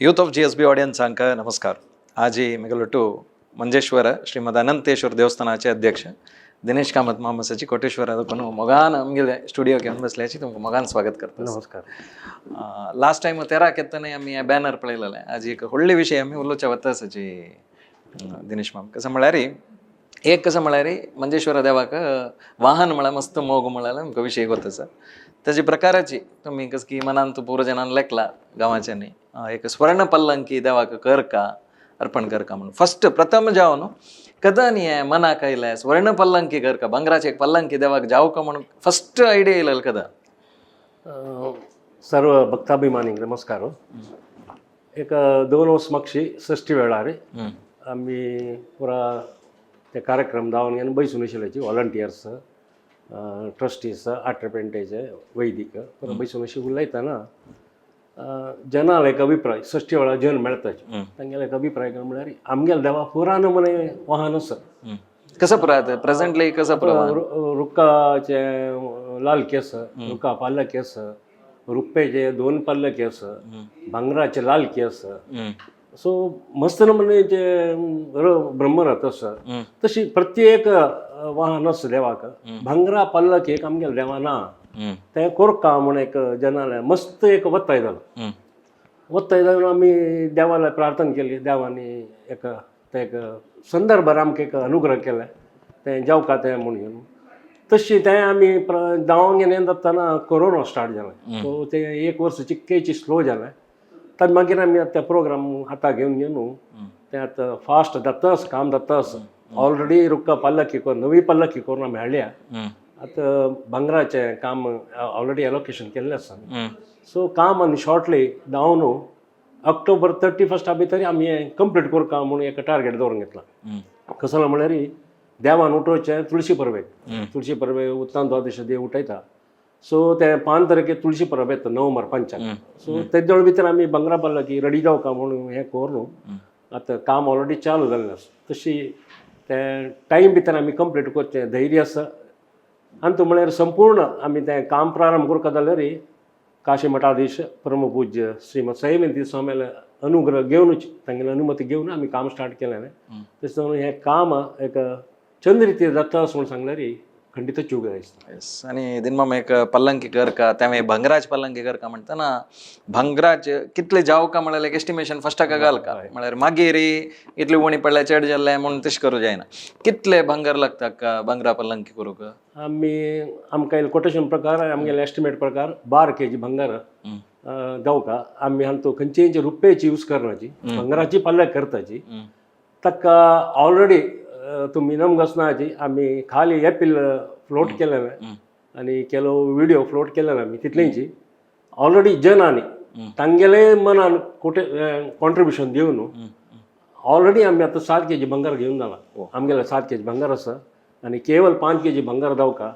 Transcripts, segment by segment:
Youth of GSB ಆಡಿಯನ್ಸಾಂಕ ನಮಸ್ಕಾರ. ಆಜಿ ಮಿಗಲೊಟ್ಟು ಮಂಜೇಶ್ವರ ಶ್ರೀಮದ್ ಅನಂತೇಶ್ವರ ದೇವಸ್ಥಾನಾचे अध्यक्ष दिनेश कामत मामासाची कोटेश्वर ಅದಕ್ಕೂ मगान आमगे स्टुडिओ घेऊन बसल्याची तुमका मगान स्वागत करतो. नमस्कार. लास्ट टाइम तेरा केत्ताने आम्ही बॅनर पळयलेले. आज एक व्हडले विषय आम्ही उलोवच्या वतासाची दिनेश माम कसं म्हळ्यार एक कसं म्हळ्यार मंजेश्वर देवाक वाहन म्हळ्यार मस्त मोग म्हळ्यार आमकां विषय गोतसा त्याची प्रकाराची तुम्ही कसं की मनान तू पूर्वजनान लेखला गांवाच्यानी एक स्वर्ण पल्लंकी देवाक कर का अर्पण कर का म्हणून फर्स्ट प्रथम जाव न्हू कदा न्ही हे मना कयलें स्वर्ण पल्लंकी कर का बंगराची एक पल्लंकी देवाक जाव का म्हणून फर्स्ट आयडिया येयलें कदा. सर्व भक्ताभिमानींक नमस्कार. एक 2 वर्स मागची षष्टी वेळार आमी पुरा ते कार्यक्रम जावन घेवन बैसून आशिल्ल्याची व्हॉलंटियर्स ट्रस्टीज आट्रपेंटेज वैदीक पुरा बैसून अशी उलयतना जनाल एक अभिप्राय षष्टी वेळा जन मेळटाचे तांगेलो एक अभिप्राय म्हळ्यार आमगेले देवा पुराण म्हणे वाहन आसा. कसं पुरा प्रेझेंटली कसं पुरा रुक्काचे लाल केस रुक्का पाल्ले केस रुप्पेचे 2 पल्ले केस भांगराचे लाल केस सो मस्त नमुने जे ब्रह्मरथ आसा तशी प्रत्येक वाहन आसा देवाक भांगरा पल्लक एक आमगेले देवा ना तें कोरका म्हण एक जनाले मस्त एक वत्ताय जालो. वत्ताय जावन आमी देवाला प्रार्थना केली. देवानी एक संदर्भार आमकां एक अनुग्रह केले तें जावका तें म्हणून तशी तें आमी जावंक गेलें जातना कोरोना स्टार्ट जालें. सो तें 1 वर्स चिक्केची स्लो जालें. ताजे मागीर आमी आतां प्रोग्राम हाता घेवन न्हू तें आतां फास्ट जाताच काम जाताच. ऑलरेडी रुक्का पल्लकी करून नवी पल्लकी करून आमी हाडल्या. आतां भांगराचें काम ऑलरेडी एलोकेशन केल्लें आसा. सो काम आनी शॉर्टली जावन ऑक्टोबर 31 भितर आमी हें कंप्लीट करता म्हणून एक टार्गेट दवरून घेतला. कसो जालो म्हळ्यार देवान उठोवचें तुळशी परबे उत्तान द्वादश देव उठयता. सो ते 5 तारखेक तुळशी परब येता नोव्हेंबर 5. सो तेजे भितर आमी भांगरा पल्लकी रेडी जावका म्हणून हें करून आतां काम ऑलरेडी चालू जाल्लें आसा. तशी ते टायम भितर आमी कंप्लीट करचें धैर्य आसा. आनी तो म्हळ्यार संपूर्ण आमी तें काम प्रारंभ करता जाल्यार काशी मठाधीश परमपूज्य श्रीमद संयमिती स्वामीले अनुग्रह घेवनूच तांगेली अनुमती घेवन आमी काम स्टार्ट केलें. तशें हें काम एक चंद्रिती जाता अशें म्हूण सांगल्यार खंडीतच चूक जायची. आणि दिनमाम एक पल्लंकी कर का त्यामुळे भंगराज पल्लंकी कर का म्हणटाना भंगराज कितले जाव का म्हळ्यार एक एस्टिमेशन फर्स्टाक घाल का म्हळ्यार मागीर इतली उणी पडल्या चड जाल्ले म्हणून तशें करूं जायना. कितले भंगर लागता का भंगरा पल्लंकी करूंक? आमकां कोटेशन प्रकार आमगेले एस्टिमेट प्रकार 12 kg भंगार जावका आमी हांतो खंयचीय रुपयेची यूज करनाची भंगराची पल्लक करताची. ताका ऑलरेडी तुमी नमगसनाची आमी खाली एपील फ्लोट केलेले आनी केलो व्हिडिओ फ्लोट केलेले आमी तितलेंची ऑलरेडी जनांनी तांगेले मनान कॉन्ट्रिब्युशन दिवन ऑलरेडी आमी आतां 7 kg भंगार घेवन जाला. आमगेले 7 kg भंगार आसा आनी केवल 5 kg भंगार जावका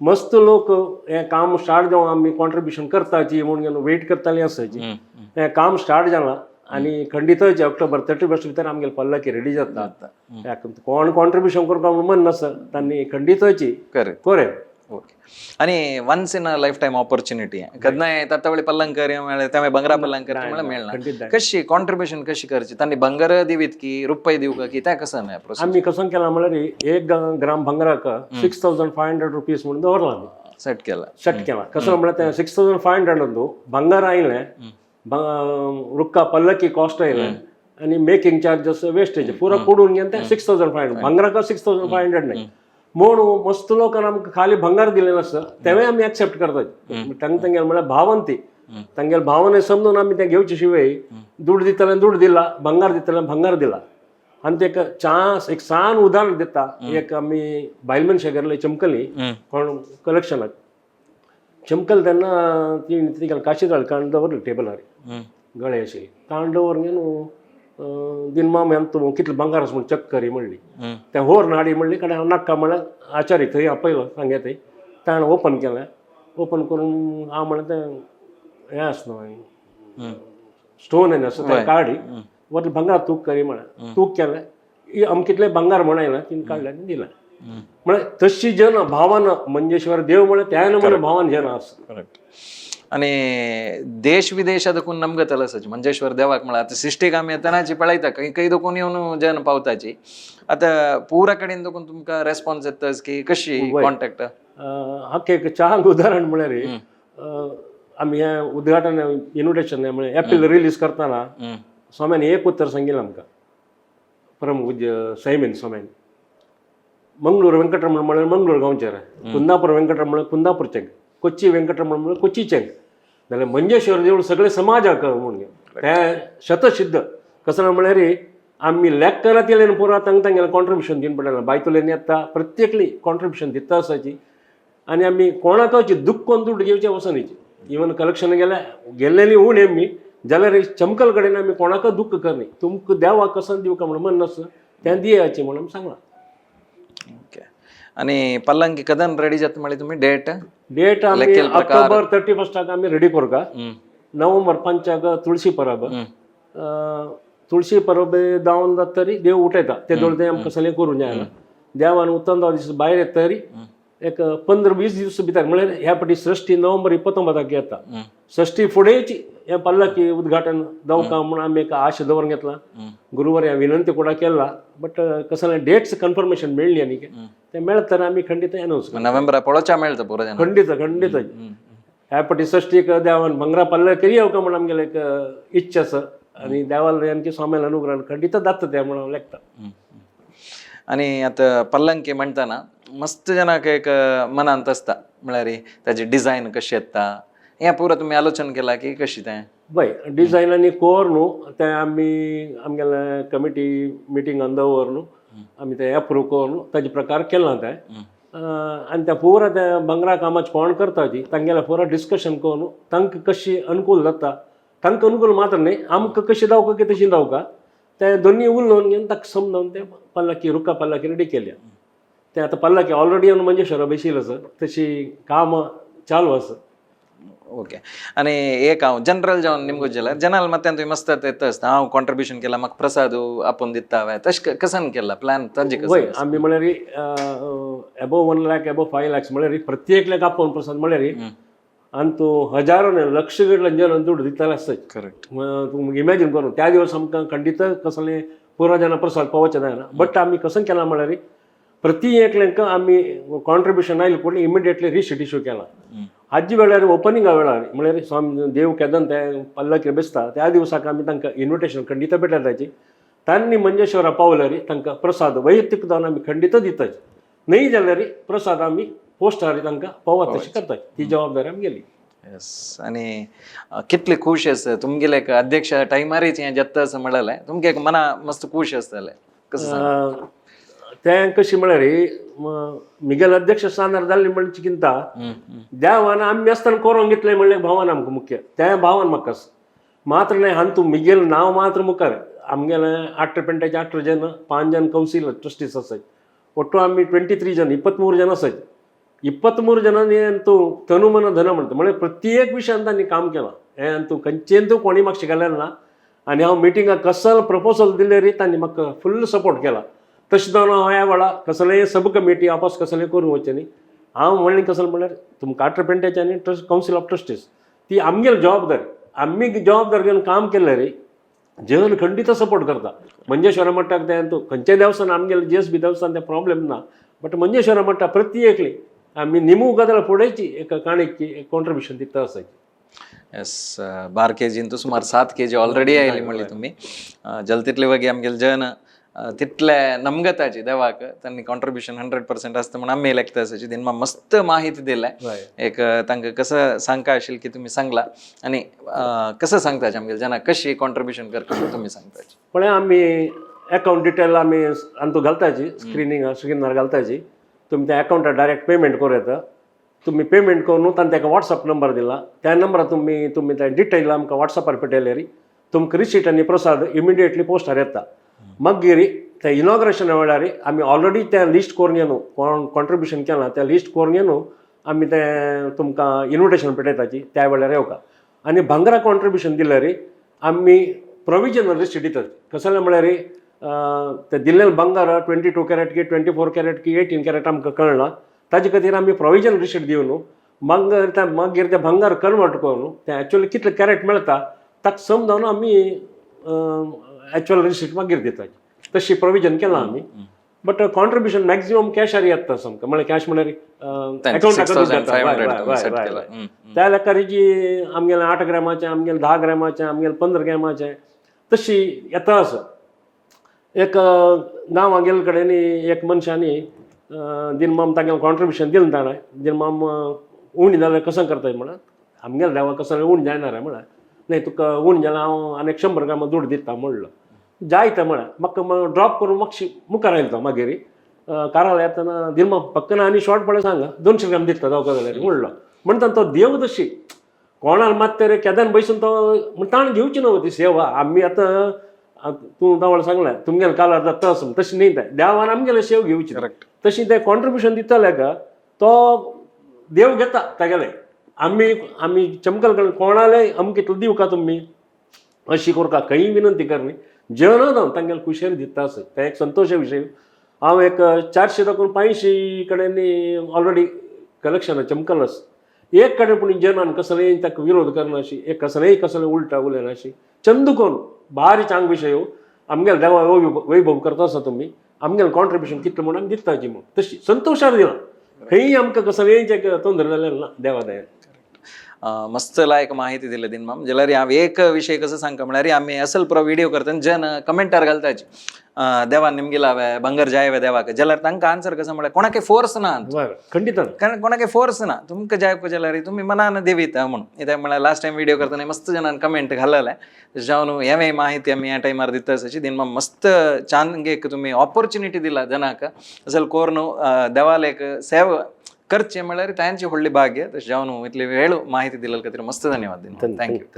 मस्त लोक हें काम स्टार्ट जावन आमी कॉन्ट्रिब्युशन करताची म्हूण घेवन वेट करतालीं आसाची. हें काम स्टार्ट जालां आनी खंडीतच ऑक्टोबर 31 भितर आमगेले पल्लकी रेडी जाता. कोण कॉन्ट्रिब्युशन करपा मन नासा तांणी खंडीतची कोरे. ओके. आणि once in a lifetime opportunity कदनाय ताता वेळी पल्लंकर मेळ्ळे त्यामुळे भंगरा पल्लंकर मेळना कशी कॉन्ट्रिब्युशन कशी करची तांणी भंगर दिवीत की रुपये दिवं का की त्या कसं नाही आमी कसं केला म्हळ्यार 1 ग्राम भंगराक 6500 रुपीज म्हणून दवरला आमी सेट केला. कसं म्हळ्यार ते 6500 भंगार आयलें रुक्का पल्लकी कॉस्ट आयलें आनी मेकिंग चार्जस वेस्टेज पुरो पडून घेवन ते 6500 भंगराक 6500 न्ही म्हणून मस्त लोकांना आमकां खाली भंगार दिलें आसा तेवूय आमी एक्सेप्ट करतात. तांगेले म्हळ्यार भावंती तांगेले भावने समजून आमी तें घेवचे शिवाय दूड दितलें दूड दिला भंगार दितलें भंगार दिला. आनी ते चान्स एक सान उदाहरण दिता. एक आमी बायल मनशां गेल्ली चमकली कोण कलेक्शनाक चमकल तेन्ना ती तिगेले काशी जाळ काण दवरली टेबलार गळे अशी काण दवर घेवन दिनमाम तूं कितले भंगार आसा म्हूण चेक करी म्हणली. तें होर नाडी म्हणली कारण हांव नाका म्हळ्यार आचार्य थंय आपयलो सांगे थंय ताणें ओपन केलें. ओपन करून हांव म्हळें तें हें आसा न्हू स्टोन यें आसा तें काडी वतले भंगार तूक करी म्हळें तूक केलें अमकें कितले भंगार म्हण आयला तिणें काडलें आनी दिलें. म्हळ्यार तशी जन भावना मंजेश्वर देव म्हळ्यार त्या नमुने भावान जन आसा. आणि देश विदेश देखून नमगत लसच मंजेश्वर देवाक म्हणा आता सिस्टीक आम्ही तनाची पळयता काही देखून येऊन जन पावताची आता पुरा कडेन देखून तुमकां रेस्पॉन्स येतच की कशी कॉन्टॅक्ट हाका एक चहाक उदाहरण म्हळ्यार आमी हें उद्घाटन इन्विटेशन म्हळ्यार एप्रील रिलीज करतना स्वाम्यान एक उत्तर सांगिल्लें आमकां परम पूज्य सैमीन स्वाम्यान मंगळूर वेंकटरमण म्हळ्यार मंगळूर गांवचेर कुंदापूर वेंकटरमण म्हळ्यार कुंदापूरचें कोच्ची वेंकटरमण म्हळ्यार कोच्चीचें जाल्यार मंजेश्वर देवूळ सगळे समाजाक म्हणून तें शतसिद्ध कसं म्हळ्यार आमी लेक्करात येयले पुरा तांकां कॉन्ट्रिब्युशन दिवन पडलें बायतुलेन येता प्रत्येकली कॉन्ट्रिब्युशन दिता आसाची आनी आमी कोणाकच दुख्ख कोन्न दूड घेवचें वचनीची इवन कलेक्शन गेल्लेली उण आमी जाल्यार चमकल कडेन आमी कोणाक दुख्ख करनी तुमकां देवाक कसं दिवका म्हणून मन आसा तें दियाचें म्हणून आमी सांगलां. ओके आणि पल्लंकी कदन रेडी जाता म्हळ्यार तुमी डेट आमी ऑक्टोबर 31 आमी रेडी करता. नोव्हेंबर 5 तुळशी परब तुळशी परब जावन जाता तरी देव उठयता ते दोळ तें आमकां सगळें करूं जायना देवान उत्तंदो दीस भायर येता तरी एक 15-20 दीस भितर म्हळ्यार ह्या फाटी षष्टी नोव्हेंबर 29 येता षष्टी फुडेंची हें पल्लकी उद्घाटन जावका म्हूण आमी एक आश दवरून घेतला गुरुवार ह्या विनंती कोणा केला बट कसं डेट्स कन्फर्मेशन मेळ्ळी आनी ते मेळत तर आमी खंडीत अनाउन्स नोव्हेंबर पळोवच्या मेळटा पुरो खंडीत ह्या फाटी षष्टीक देवान भंगरा पल्ल करी येवका म्हूण आमगेले एक इच्छा आसा आनी देवाल आमची स्वाम्याल अनुग्रहान खंडीत जाता तें म्हणून लेखता. आणि आता पल्लंकी म्हणटाना मस्त जनाक एक मनांत आसता म्हळ्यार ताजी डिझायन कशी येता हें पुरो तुमी आलोचन केला की कशी तें पळय डिझायन आनी कोर न्हू तें आमी आमगेले कमिटी मिटिंगान दवर न्हू आमी तें एप्रूव कोर न्हू ताजे प्रकार केलां तें आनी तें पुरा तें बंगरा कामाची कोण करता ती तांगेलें पुरा डिस्कशन करून तांकां कशी अनुकूल जाता तांकां अनुकूल मात्र न्ही आमकां कशी जावका की तशी जावका ते दोनी उलोवन घेवन ताका समजावन ते पल्लकी रुक्का पल्लकी रेडी केल्या ते आतां पल्लकी ऑलरेडी मंजेश्वरा बशिल्लो आसा तशी कामां चालू आसा. ओके आणि एक हांव जनरल जावन निमगो जाल्यार जनाल मात्यान तुवें मस्त येता आसता हांव कॉन्ट्रिब्युशन केलां म्हाका प्रसाद आपूण दिता हांवें तशें कसन केला प्लॅन ताजे वय आमी म्हळ्यार एबोव 1 लाख एबोव 5 लाख म्हळ्यार प्रत्येकल्याक आपोवन प्रसाद म्हळ्यार आनी तूं हजारो लक्ष गडल्यान जन दूड दिताले आसता करेक्ट तूं इमॅजीन करूं त्या दिवस आमकां खंडीत कसलें पुरो जाणां प्रसाद पावचें जायना बट आमी कसं केलां म्हळ्यार प्रति एकल्यांक आमी कॉन्ट्रिब्युशन आयलें पूण इमिडिएटली रिशिट्यू केलां. हाजी वेळार ओपनिंगा वेळार म्हळ्यार स्वामी देव केदन ते पल्लकी बेसता त्या दिवसाक आमी तांकां इन्विटेशन खंडीत भेटताची तांणी मंजेश्वरा पावल्यार तांकां प्रसाद वैयक्तीक जावन आमी खंडीत दिताची न्ही जाल्यार प्रसाद आमी पोस्टार तांकां पावत तशी करता ती जबाबदारी आमी गेली. येस आणि कितले खुश आसता तुमगेले एक अध्यक्ष टायमारीच हें जेत्ता असं म्हळ्यार तुमकां एक मना मस्त खूश आसतलें कसं तें कशी म्हळ्यार मिगेल अध्यक्ष स्थानार जाल्ली म्हणजे चिंता देवान आमी आसतना करून घेतलें म्हणल्यार भावान आमकां मुख्य त्या भावान म्हाका मात्र न्हय हांव तूं मिगेल नांव मात्र मुखार आमगेले 8 पेंटाचे 8 जन 5 जन कावन्सील ट्रस्टीज आसात ಒಟ್ಟು आमी 23 जन 23 जन आसात 23 जनांनी तूं तनु मन धन म्हणटा म्हळ्यार प्रत्येक विशयान तांणी काम केलां हें तूं खंयचेन तूं कोणी म्हाका शिकयलें ना आनी हांव मिटिंगाक कसल प्रपोजल दिलें तांणी म्हाका फुल्ल सपोर्ट केला तशें जावन हांव ह्या वेळा कसलेंय सब कमिटी आपस कसलें करूं वचचें न्ही हांव म्हणलें कसलें म्हळ्यार तुमकां 8 पेंटाचे आनी कावन्सील ऑफ ट्रस्टीज ती आमगेली जबाबदारी आमी जबाबदारी घेवन काम केलें रे जन खंडीत सपोर्ट करता मंजेश्वरा मठाक तें तूं खंयचेय देवस्थान आमगेलें JSB देवस्थान तें प्रॉब्लेम ना बट मंजेश्वरा मठा प्रत्येकली आमी निमू गजाल फुडेंची एक काणीची एक कॉन्ट्रिब्युशन दिता आसाची. येस 12 kg तो सुमार 7 kg ऑलरेडी आयली म्हणली तुम्ही जल तितले वगी आमगेले जन तितले नमगताची देवाक त्यांनी कॉन्ट्रिब्युशन 100% असतं म्हणून आम्ही लेखता असायची दिन मस्त माहिती दिलाय एक तांकां कसं सांगता आशिल्लें की तुम्ही सांगला आणि कसं सांगताचे आमगेले जना कशी कॉन्ट्रिब्युशन करता तुम्ही सांगताचे पण आमी अकाउंट डिटेल आमी अंतू घालताची स्क्रीनार घालताची तुम्ही त्या अकाउंटार डायरेक्ट पेमेंट करूं येता तुम्ही पेमेंट करून तांणी ताका WhatsApp नंबर दिला त्या नंबरार तुम्ही त्या डिटेल आमकां WhatsAppar पेटयल्यार तुमकां रिसीट आनी प्रसाद इमिडिएटली पोस्टार येता मागीर त्या इनॉग्रेशना वेळार आमी ऑलरेडी त्या लिस्ट करून येनो कोण कॉन्ट्रिब्युशन केलां त्या लिस्ट करून येनो आमी तें तुमकां इन्विटेशन पेटयताची त्या वेळार येवका आनी भांगरा कॉन्ट्रिब्युशन दिल्यार आमी प्रोविजनल रिसीट दितात कसलें म्हळ्यार ते दिल्लें भांगार 22 कॅरेट की 24 कॅरेट की 18 कॅरेट आमकां कळना ताजे खातीर आमी प्रोविजनल रिसीट दिवन मागीर ते भांगार कन्वर्ट करून ते एक्चुअली कितले कॅरेट मेळटा ताका समजावन आमी एक्चुअल रिसीट मागीर दिता तशी प्रोविजन केलां आमी बट कॉन्ट्रिब्युशन मॅक्झिमम कॅशार येता सामकें म्हळ्यार कॅश म्हळ्यार अकाउंटाक त्या लेकार जी आमगेले 8 ग्रॅमाचें आमगेले 10 ग्रॅमाचें आमगेले 15 ग्रॅमाचें तशी येता आसा एक गांवां गेले कडेन एक मनशांनी दिनमाम तांगेलें कॉन्ट्रिब्युशन दिलें ताणें दिनमाम उणी जाल्यार कसं करताय म्हणून आमगेले देवा कसं उणी जायना रे म्हळ्यार न्ही तुका उणी जाल्यार हांव आनीक 100 ग्राम दूड दिता म्हणलो जायता म्हळ्यार म्हाका ड्रॉप करून मातशी मुखार आयलो मागीर काराला येतना दिनमाम पक्कन आनी शॉर्ट पडले सांगा 200 ग्राम दिता जावं जाल्यार म्हणलो म्हणटा तो देव तशी कोणाल मात रे केदान बसून तो ताण घेवची न्हू ती सेवा आमी आतां तूं तावळ सांगलें तुमगेले कालार जाता असं तशी न्ही तें देवान आमगेले सेव घेवची तशी तें कॉन्ट्रिब्युशन दिताले का तो देव घेता तागेले आमी चमकल कडेन कोणाले अमकें इतलो दिवं का तुमी अशी करता खंयी विनंती करनी जेवण जावन तांगेले कुशेर दिता आसत तें एक संतोश विशय हांव एक 400 दाखोवन 500 कडेन ऑलरेडी कलेक्शन चमकल आस एक कडेन पूण जेवणान कसलेंय ताका विरोध करना अशी एक कसलें उलटा उलयना अशी चंद कोन भारी चांग विशय आमगेले देवा वैभव करता आसा तुमी आमगेलें कॉन्ट्रिब्युशन कितलें म्हणून दिताची म्हूण तशी संतोशार दिलां खंयी आमकां कसलेंच तोंदर जालें ना देवा दयान मस्त लायक माहिती दिली दिनमाम जाल्यार हांव एक विशय कसो सांगता म्हळ्यार आमी असल पुरो व्हिडिओ करतना जन कमेंटार घालताची देवान निमगे हांवें भांगर जाय देवाक जाल्यार तांकां आन्सर कसो म्हळ्यार कोणाक फोर्स ना खंडितान कारण कोणाक फोर्स ना तुमकां जाय जाल्यार तुमी मनान देविता म्हणून कित्याक म्हळ्यार लास्ट टायम व्हिडिओ करतना मस्त जनान कमेंट घालले जावन हें माहिती आमी ह्या टायमार दिता आसाची दिनमाम मस्त चांगेक तुमी ऑपॉर्च्युनिटी दिला जनाक असल कोर न्हू देवाल एक सेव करचे म्हळ्यार तांची व्हडली भाग्य तशें जावन इतली वेळ माहिती दिले खातीर मस्त धन्यवाद थँक्यू